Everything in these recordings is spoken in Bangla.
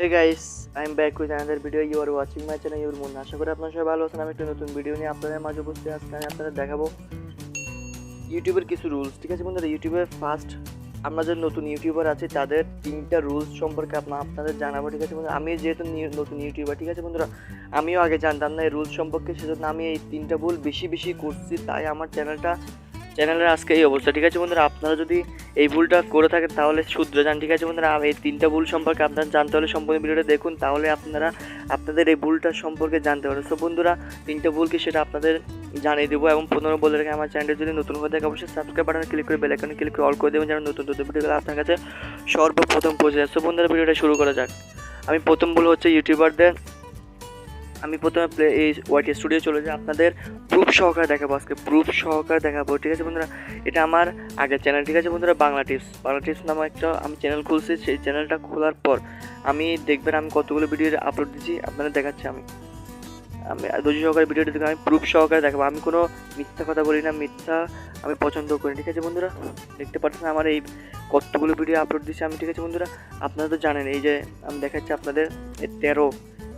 Hey guys, I'm back with another video. You are watching my channel, Your Munna. আশা করি আপনারা সবাই ভালো আছেন। আমি একটা নতুন ভিডিও নিয়ে আপনাদের মাঝে উপস্থিত আজকে আমি আপনাদের দেখাবো ইউটিউবের কিছু রুলস। ঠিক আছে বন্ধুরা, ইউটিউবের ফার্স্ট আমরা যে নতুন ইউটিউবার আছে তাদের 3টা রুলস সম্পর্কে আপনাদের জানাবো। ঠিক আছে বন্ধুরা, আমি যেহেতু নতুন ইউটিউবার, ঠিক আছে বন্ধুরা, আমিও আগে জানতাম না এই রুলস সম্পর্কে, সেজন্য আমি এই 3টা ভুল বেশি করছি, তাই আমার চ্যানেলের আজকে এই অবস্থা। ঠিক আছে বন্ধুরা, আপনারা যদি এই ভুলটা করে থাকেন তাহলে শুধরে যান। ঠিক আছে বন্ধুরা, এই 3টা ভুল সম্পর্কে আপনারা জানতে হলে সম্পূর্ণ ভিডিওটা দেখুন, তাহলে আপনাদের এই ভুলটা সম্পর্কে জানতে পারবেন। সো বন্ধুরা, 3টা ভুল কি সেটা আপনাদের জানিয়ে দেবো এবং 15 বলে রেখে আমার চ্যানেলটা যদি নতুন হয়ে থাকে অবশ্যই সাবস্ক্রাইব বাটনে ক্লিক করে বেল আইকনে ক্লিক করে অল করে দেবেন, যেন নতুন ভিডিওগুলো আপনার কাছে সর্বপ্রথম পৌঁছে যায়। সো বন্ধুরা, ভিডিওটা শুরু করা যাক। আমি প্রথম ভুল হচ্ছে ইউটিউবারদের, আমি প্রথমে এই ওয়াইটি স্টুডিও চলে যাই, আপনাদের প্রুফ সহকারে দেখাবো, আজকে প্রুফ সহকারে দেখাবো। ঠিক আছে বন্ধুরা, এটা আমার আগের চ্যানেল। ঠিক আছে বন্ধুরা, বাংলা টিপস নামে একটা আমি চ্যানেল খুলছি। সেই চ্যানেলটা খোলার পর আমি দেখবেন আমি কতগুলো ভিডিও আপলোড দিচ্ছি, আপনাদের দেখাচ্ছি। আমি ধৈর্য সহকারে ভিডিওটা দেখে আমি প্রুফ সহকারে দেখাবো। আমি কোনো মিথ্যা কথা বলি না, মিথ্যা আমি পছন্দ করি। ঠিক আছে বন্ধুরা, দেখতে পাচ্ছেন আমার এই কতগুলো ভিডিও আপলোড দিচ্ছি আমি। ঠিক আছে বন্ধুরা, আপনারা তো জানেন এই যে আমি দেখাচ্ছি আপনাদের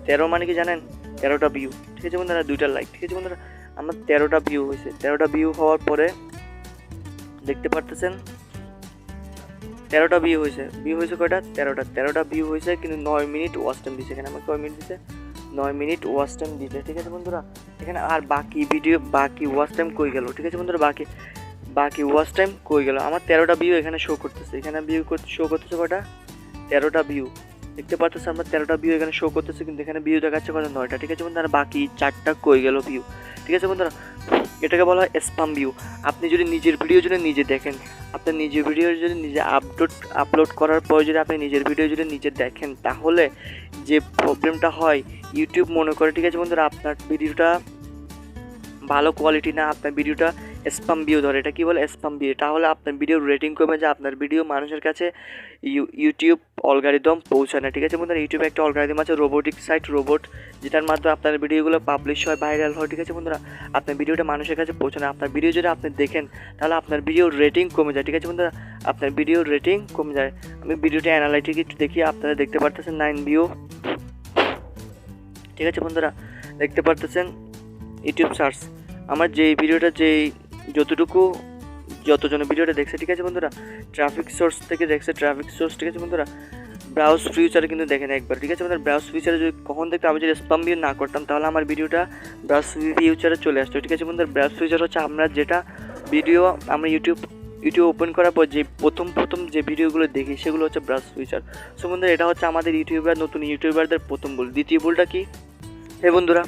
13 মানে কি জানেন, 13টা ভিউ। ঠিক আছে বন্ধুরা, 2টা লাইক। ঠিক আছে বন্ধুরা, আমার 13টা ভিউ হয়েছে। 13টা ভিউ হওয়ার পরে দেখতে পারতেছেন 13টা ভিউ হয়েছে কয়টা, 13টা ভিউ হয়েছে, কিন্তু 9 মিনিট ওয়াচ টাইম দিচ্ছে। এখানে আমার কয় মিনিট দিচ্ছে, 9 মিনিট ওয়াচ টাইম দিচ্ছে। ঠিক আছে বন্ধুরা, এখানে আর বাকি ওয়াচ টাইম কই গেল। ঠিক আছে বন্ধুরা, বাকি ওয়াচ টাইম কই গেল। আমার 13টা ভিউ এখানে শো করতেছে, এখানে শো করতেছে কয়টা, 13টা ভিউ দেখতে পাচ্ছেন। আমরা 13টা ভিউ এখানে শো করতেছে, কিন্তু এখানে ভিউ দেখাচ্ছে কত, 9টা। ঠিক আছে বন্ধুরা, বাকি 4টা কই গেল ভিউ। ঠিক আছে বন্ধুরা, এটাকে বলা হয় স্প্যাম ভিউ। আপনি যদি নিজের ভিডিও যদি নিজে দেখেন, আপনার নিজের ভিডিও যদি নিজে আপলোড করার পর যদি আপনি নিজের ভিডিও যদি নিজে দেখেন, তাহলে যে প্রবলেমটা হয় ইউটিউব মনে করে, ঠিক আছে বন্ধুরা, আপনার ভিডিওটা ভালো কোয়ালিটি না, আপনার ভিডিওটা স্প্যাম ভিউ ধরে। এটা কী বলে, স্প্যাম ভিউ। তাহলে আপনার ভিডিওর রেটিং কমে যায়, আপনার ভিডিও মানুষের কাছে ইউটিউব অলগারিদম পৌঁছায় না। ঠিক আছে বন্ধুরা, ইউটিউবে একটা অলগারিদম আছে, রোবোটিক সাইট, যেটার মাধ্যমে আপনার ভিডিওগুলো পাবলিশ হয়, ভাইরাল হয়। ঠিক আছে বন্ধুরা, আপনার ভিডিওটা মানুষের কাছে পৌঁছায় না। আপনার ভিডিও যদি আপনি দেখেন তাহলে আপনার ভিডিওর রেটিং কমে যায়। ঠিক আছে বন্ধুরা, আপনার ভিডিওর রেটিং কমে যায়। আমি ভিডিওটা অ্যানালাইটিক একটু দেখি, আপনারা দেখতে পারতেছেন 9 ভিউ। ঠিক আছে বন্ধুরা, দেখতে পারতেছেন ইউটিউব সার্চ, আমার যেই ভিডিওটা যতজন ভিডিওটা দেখছে। ঠিক আছে বন্ধুরা, ট্রাফিক সোর্স থেকে দেখছে, ঠিক আছে বন্ধুরা, ব্রাউজ ফিউচারে কিন্তু দেখেন একবার। ঠিক আছে বন্ধুরা, ব্রাউজ ফিউচারে যদি কখন দেখতে আমি যদি স্প্যাম ভিউ না করতাম তাহলে আমার ভিডিওটা ব্রাউজ ফিউচারে চলে আসতো। ঠিক আছে বন্ধুরা, ব্রাউজ ফিউচার হচ্ছে আমরা যেটা ভিডিও আমরা ইউটিউব ওপেন করার পর যে প্রথম যে ভিডিওগুলো দেখি সেগুলো হচ্ছে ব্রাউজ ফিউচার। সো বন্ধুরা, এটা হচ্ছে আমাদের নতুন ইউটিউবারদের প্রথম ভুল। দ্বিতীয় ভুলটা কি, হে বন্ধুরা,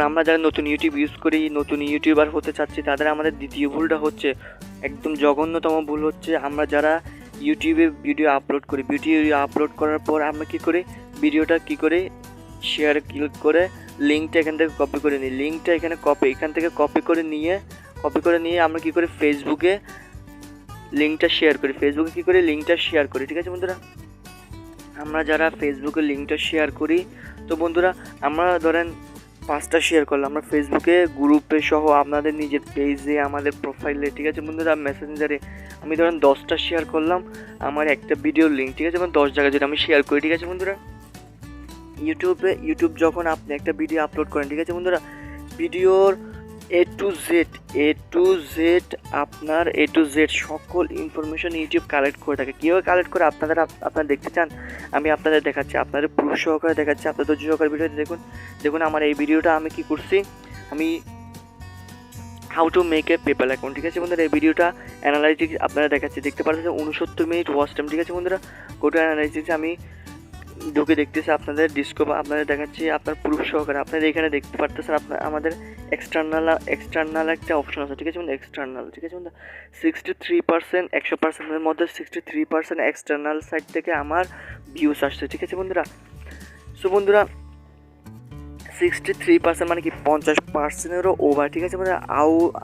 আমরা যারা নতুন ইউটিউব ইউজ করি, নতুন ইউটিউবার হতে চাচ্ছি, তাদের আমাদের দ্বিতীয় ভুলটা হচ্ছে একদম জঘন্যতম ভুল হচ্ছে, আমরা যারা ইউটিউবে ভিডিও আপলোড করি, ভিডিও আপলোড করার পর আমরা কী করি, ভিডিওটা কী করে শেয়ার ক্লিক করে লিঙ্কটা এখান থেকে কপি করে নিই, লিঙ্কটা এখান থেকে কপি করে নিয়ে আমরা কী করি, ফেসবুকে লিঙ্কটা শেয়ার করি। ঠিক আছে বন্ধুরা, আমরা যারা ফেসবুকে লিঙ্কটা শেয়ার করি, তো বন্ধুরা আমরা ধরেন 5টা শেয়ার করলাম, আমরা ফেসবুকে গ্রুপে সহ আপনাদের নিজের পেজে, আমাদের প্রোফাইলে। ঠিক আছে বন্ধুরা, মেসেঞ্জারে আমি ধরেন 10টা শেয়ার করলাম আমার একটা ভিডিওর লিঙ্ক। ঠিক আছে, 10 জায়গায় যদি আমি শেয়ার করি। ঠিক আছে বন্ধুরা, ইউটিউব যখন আপনি একটা ভিডিও আপলোড করেন, ঠিক আছে বন্ধুরা, ভিডিওর A to Z আপনার A to Z সকল ইনফরমেশন ইউটিউব কালেক্ট করে থাকে। কীভাবে কালেক্ট করে আপনারা দেখতে চান, আমি আপনাদের দেখাচ্ছি, আপনাদের প্রুফ সহকারে দেখাচ্ছি, আপনাদের ধৈর্য সহকারে ভিডিওতে দেখুন আমার এই ভিডিওটা আমি কি করছি, আমি how to make a PayPal account. ঠিক আছে বন্ধুরা, এই ভিডিওটা অ্যানালাইটিক্স আপনারা দেখাচ্ছি, দেখতে পাচ্ছেন 69 মিনিট ওয়াচ টাইম। ঠিক আছে বন্ধুরা, গোটা অ্যানালাইটিক্স আমি ঢুকে দেখতেছি, আপনাদের দেখাচ্ছি, আপনার প্রুফ সহকারে। আপনারা এখানে দেখতে পারতেছেন আমাদের এক্সটার্নাল একটা অপশন আছে। ঠিক আছে বন্ধু, এক্সটার্নাল। ঠিক আছে বন্ধু, 63% 100%-এর মধ্যে 63% এক্সটার্নাল সাইট থেকে আমার ভিউস আসছে। ঠিক আছে বন্ধুরা, সো বন্ধুরা 63% মানে কি 50%-এরও ওভার। ঠিক আছে বন্ধুরা,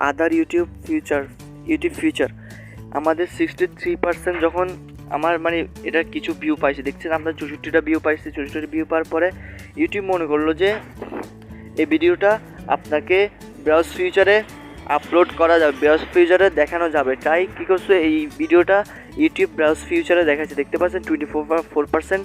আদার ইউটিউব ফিউচার আমাদের 63% যখন আমার মানে এটা কিছু ভিউ পাইছে, দেখছেন আমরা 64টা ভিউ পাইছি। 64টা ভিউ পাওয়ার পরে ইউটিউব মনে করলো যে এই ভিডিওটা আপনাকে ব্রাউজ ফিউচারে আপলোড করা যাবে, ব্রাউজ ফিউচারে দেখানো যাবে। তাই কী করছে, এই ভিডিওটা ইউটিউব ব্রাউজ ফিউচারে দেখাচ্ছে, দেখতে পাচ্ছেন 24%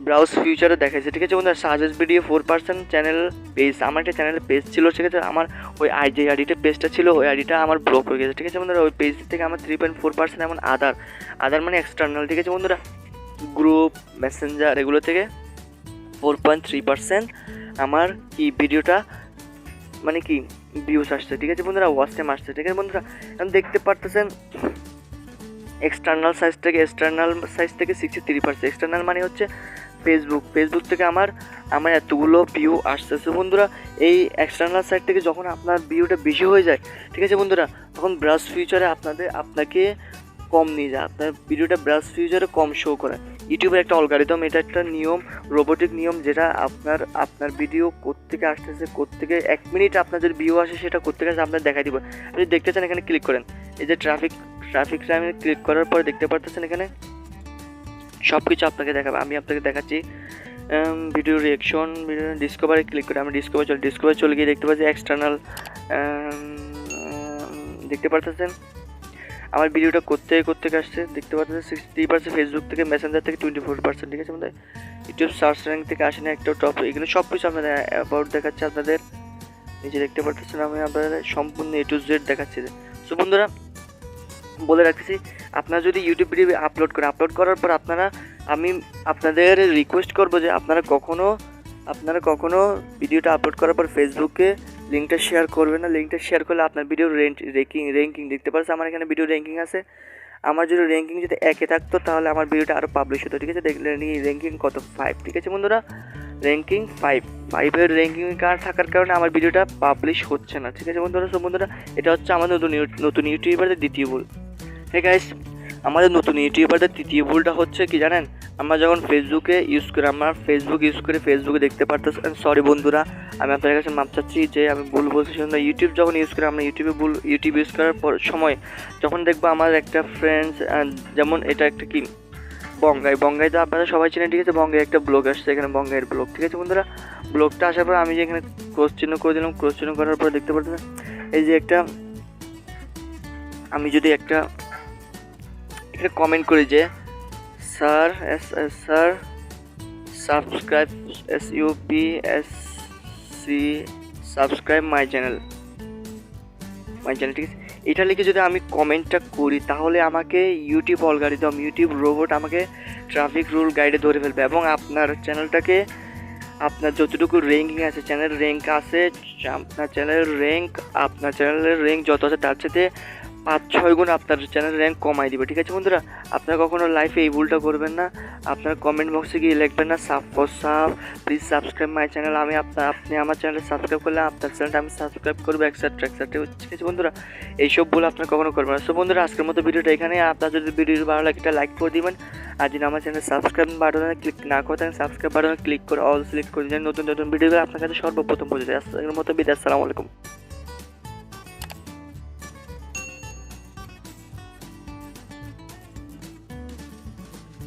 ব্রাউজ ফিউচারে দেখাচ্ছে, ঠিক আছে বন্ধুরা। সাজেস্ট ভিডিও 4% চ্যানেল পেজ, আমার একটা চ্যানেলের পেজ ছিল, ঠিক আছে। আমার ওই যে আইডিটা পেজটা ছিল, ওই আইডিটা আমার ব্লক হয়ে গেছে, ঠিক আছে বন্ধুরা। ওই পেজ থেকে আমার 3.4%, এমন আদার মানে এক্সটার্নাল, ঠিক আছে বন্ধুরা। গ্রুপ, মেসেঞ্জার এগুলো থেকে 4.3% আমার কি ভিডিওটা মানে কি ভিউস আসছে, ঠিক আছে বন্ধুরা, ওয়াচ টাইম আসছে, ঠিক আছে বন্ধুরা। এখন দেখতে পারতেছেন এক্সটার্নাল সাইজ থেকে 63%। এক্সটার্নাল মানে হচ্ছে ফেসবুক থেকে আমার এতগুলো ভিউ আসতেছে বন্ধুরা। এই এক্সটার্নাল সাইড থেকে যখন আপনার ভিউটা বেশি হয়ে যায়, ঠিক আছে বন্ধুরা, তখন ব্রাউজ ফিউচারে আপনাকে কম নিয়ে যায়, আপনার ভিডিওটা ব্রাউজ ফিউচারে কম শো করে। ইউটিউবের একটা অলগারিদম, এটা একটা নিয়ম, রোবোটিক নিয়ম, যেটা আপনার ভিডিও কোত্থেকে আসতেছে, কোত্থেকে 1 মিনিট আপনার যদি ভিউ আসে সেটা কোত্থেকে আসে আপনার দেখাই দিব। যদি দেখতে চান এখানে ক্লিক করেন, এই যে ট্রাফিক জ্যামে ক্লিক করার পরে দেখতে পারতেছেন এখানে সব কিছু আপনাকে দেখাবে। আমি আপনাকে দেখাচ্ছি ভিডিও রিঅ্যাকশন, ভিডিও ডিসকভারে ক্লিক করে আমি ডিসকভার চলে গিয়ে দেখতে পাচ্ছি এক্সটার্নাল, দেখতে পারতেছেন আমার ভিডিওটা কোত্থেকে আসছে, দেখতে পাচ্ছেন 63%, ফেসবুক থেকে, মেসেঞ্জার থেকে 24%, ঠিক আছে আমাদের ইউটিউব সার্চ র্যাঙ্ক থেকে আসে না একটা টপ। এগুলো সব কিছু আপনাদের অ্যাবাউট দেখাচ্ছে, আপনাদের নিচে দেখতে পাচ্ছেন আমি আপনাদের সম্পূর্ণ A to Z দেখাচ্ছি। সো বন্ধুরা বলে রাখতেছি, আপনারা যদি ইউটিউব ভিডিও আপলোড করার পর আমি আপনাদের রিকোয়েস্ট করবো যে আপনারা কখনো ভিডিওটা আপলোড করার পর ফেসবুকে লিঙ্কটা শেয়ার করবেন না। লিঙ্কটা শেয়ার করলে আপনার ভিডিওর র্যাঙ্কিং দেখতে পাচ্ছেন, আমার এখানে ভিডিও র্যাঙ্কিং আছে। আমার যদি র্যাঙ্কিং যদি 1-এ থাকতো তাহলে আমার ভিডিওটা আরও পাবলিশ হতো, ঠিক আছে। দেখলেন র্যাঙ্কিং কত, 5, ঠিক আছে বন্ধুরা, র্যাঙ্কিং 5-এর র্যাঙ্কিং কার্ড থাকার কারণে আমার ভিডিওটা পাবলিশ হচ্ছে না, ঠিক আছে বন্ধুরা। সো বন্ধুরা এটা হচ্ছে আমার নতুন ইউটিউবারদের দ্বিতীয় ভুল। হ্যাঁ গাইস, আমাদের নতুন ইউটিউবারদের তৃতীয় ভুলটা হচ্ছে কি জানেন, আমরা যখন ফেসবুক ইউজ করে ফেসবুকে দেখতে পারতেছেন, সরি বন্ধুরা আমি আপনাদের কাছে মাপ চাচ্ছি যে আমি ভুল বলছি। শুনুন, ইউটিউব যখন ইউজ করে আমরা ইউটিউব ইউজ করার সময় যখন দেখবো আমার একটা ফ্রেন্ডস, যেমন এটা একটা কি বঙ্গাই তো আপনারা সবাই চিনেন, ঠিক আছে। বঙ্গাই একটা ব্লগ আসছে, এখানে বঙ্গাইয়ের ব্লগ, ঠিক আছে বন্ধুরা। ব্লগটা আসার পর আমি যে এখানে ক্রস চিহ্ন করে দিলাম, ক্রস চিহ্ন করার পর দেখতে পারতেছেন এই যে আমি যদি এখানে কমেন্ট করি যে sir subscribe subscribe my channel, ঠিক আছে। এটা লিখে যদি আমি কমেন্টটা করি তাহলে আমাকে ইউটিউব অলগারিদম, ইউটিউব রোবট আমাকে ট্রাফিক রুল গাইডে ধরে ফেলবে এবং আপনার চ্যানেলটাকে, আপনার যতটুকু র্যাঙ্কিং আছে, চ্যানেলের র্যাঙ্ক যত আছে তার সাথে 5-6 গুণ আপনার চ্যানেলের র্যাঙ্ক কমাই দিবে, ঠিক আছে বন্ধুরা। আপনারা কখনো লাইফে এই ভুলটা করবেন না। আপনার কমেন্ট বক্সে গিয়ে লিখবেন না প্লিজ সাবস্ক্রাইব মাই চ্যানেল, আপনি আমার চ্যানেলে সাবস্ক্রাইব করলে আপনার চ্যানেলটা আমি সাবস্ক্রাইব করবো, এক্সেট্রা, ঠিক আছে বন্ধুরা। এইসব ভুল আপনার কখনো করবেন না। সো বন্ধুরা আজকের মতো ভিডিওটা এখানে। আপনার যদি ভিডিও ভালো লাগে একটা লাইক করে দিবেন, আর যদি আমার চ্যানেলে সাবস্ক্রাইব বাটনে ক্লিক না করে থাকেন সাবস্ক্রাইব বাটনে ক্লিক করে অল সিলেক্ট করে দিন, নতুন ভিডিওগুলো আপনার কাছে সর্বপ্রথম পৌঁছে যায়। আজকের মতো বিদায়, আসসালামু আলাইকুম।